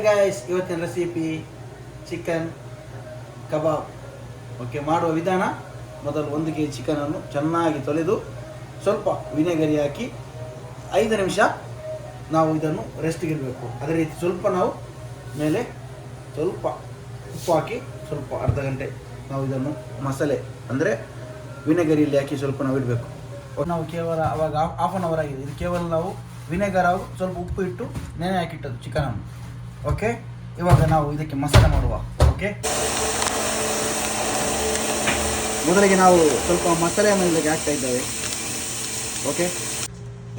Guys, ಇವತ್ತಿನ recipe chicken ಕಬಾಬ್. Okay, ಮಾಡುವ ವಿಧಾನ: ಮೊದಲು 1 kg ಚಿಕನನ್ನು ಚೆನ್ನಾಗಿ ತೊಳೆದು ಸ್ವಲ್ಪ ವಿನೆಗರಿ ಹಾಕಿ 5 ನಿಮಿಷ ನಾವು ಇದನ್ನು ರೆಸ್ಟಿಗೆ ಇಡಬೇಕು. ಅದೇ ರೀತಿ ಸ್ವಲ್ಪ ನಾವು ಮೇಲೆ ಸ್ವಲ್ಪ ಉಪ್ಪು ಹಾಕಿ ಸ್ವಲ್ಪ ಅರ್ಧ ಗಂಟೆ ನಾವು ಇದನ್ನು ಮಸಾಲೆ ಅಂದರೆ ವಿನೆಗರಿಯಲ್ಲಿ ಹಾಕಿ ಸ್ವಲ್ಪ ನಾವು ಇಡಬೇಕು. ನಾವು ಕೇವಲ ಅವಾಗ ಹಾಫ್ ಆನ್ ಅವರ್ ಆಗಿದೆ. ಇದು ಕೇವಲ ನಾವು ವಿನೆಗರ್ ಹಾಗೂ ಸ್ವಲ್ಪ ಉಪ್ಪು ಇಟ್ಟು ನೆನೆ ಹಾಕಿಟ್ಟದ್ದು ಚಿಕನನ್ನು. ಓಕೆ, ಇವಾಗ ನಾವು ಇದಕ್ಕೆ ಮಸಾಲೆ ಮಾಡುವ. ಓಕೆ, ಮೊದಲಿಗೆ ನಾವು ಸ್ವಲ್ಪ ಮಸಾಲೆಯನ್ನು ಇದಕ್ಕೆ ಹಾಕ್ತಾ ಇದ್ದೇವೆ. ಓಕೆ,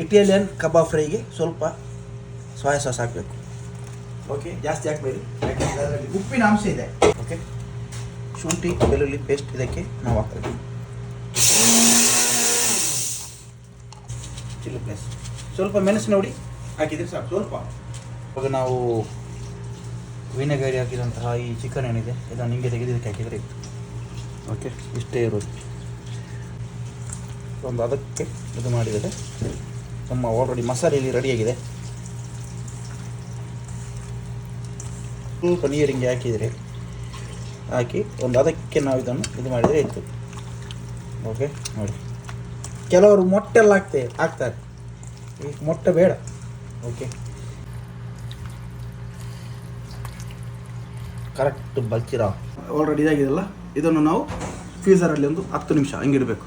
ಇಟಾಲಿಯನ್ ಕಬಾಬ್ ಫ್ರೈಗೆ ಸ್ವಲ್ಪ ಸೋಯಾ ಸಾಸ್ ಹಾಕಬೇಕು. ಓಕೆ, ಜಾಸ್ತಿ ಹಾಕಬೇಡಿ, ಯಾಕೆಂದರೆ ಅದರಲ್ಲಿ ಉಪ್ಪಿನ ಅಂಶ ಇದೆ. ಓಕೆ, ಶುಂಠಿ ಬೆಳ್ಳುಳ್ಳಿ ಪೇಸ್ಟ್ ಇದಕ್ಕೆ ನಾವು ಹಾಕಬೇಕು. ಚಿಲ್ಲಿ ಪ್ಲೇಸ್ ಸ್ವಲ್ಪ ಮೆಣಸಿನ ಹುಡಿ ಹಾಕಿದರೆ ಸಾಕು, ಸ್ವಲ್ಪ. ಇವಾಗ ನಾವು ವಿನೆಗರಿ ಹಾಕಿದಂತಹ ಈ ಚಿಕನ್ ಏನಿದೆ ಇದನ್ನು ಹಿಂಗೆ ತೆಗೆದು ಇದಕ್ಕೆ ಹಾಕಿದರೆ ಇತ್ತು. ಓಕೆ, ಇಷ್ಟೇ ಇರೋದು. ಒಂದು ಅದಕ್ಕೆ ಇದು ಮಾಡಿದರೆ ನಮ್ಮ ಆಲ್ರೆಡಿ ಮಸಾಲೆ ಇಲ್ಲಿ ರೆಡಿಯಾಗಿದೆ. ಸ್ವಲ್ಪ ನೀರಿಂಗೆ ಹಾಕಿ ಒಂದು ಅದಕ್ಕೆ ನಾವು ಇದನ್ನು ಇದು ಮಾಡಿದರೆ ಇತ್ತು. ಓಕೆ, ನೋಡಿ, ಕೆಲವರು ಮೊಟ್ಟೆಲ್ಲ ಹಾಕ್ತಾರೆ, ಈ ಮೊಟ್ಟೆ ಬೇಡ. ಓಕೆ, ಕರೆಕ್ಟ್ ಬಲ್ಚಿರ ಆಲ್ರೆಡಿ ಇದಾಗಿದೆಲ್ಲ, ಇದನ್ನು ನಾವು ಫ್ರೀಸರಲ್ಲಿ ಒಂದು 10 ನಿಮಿಷ ಹಂಗಿಡಬೇಕು.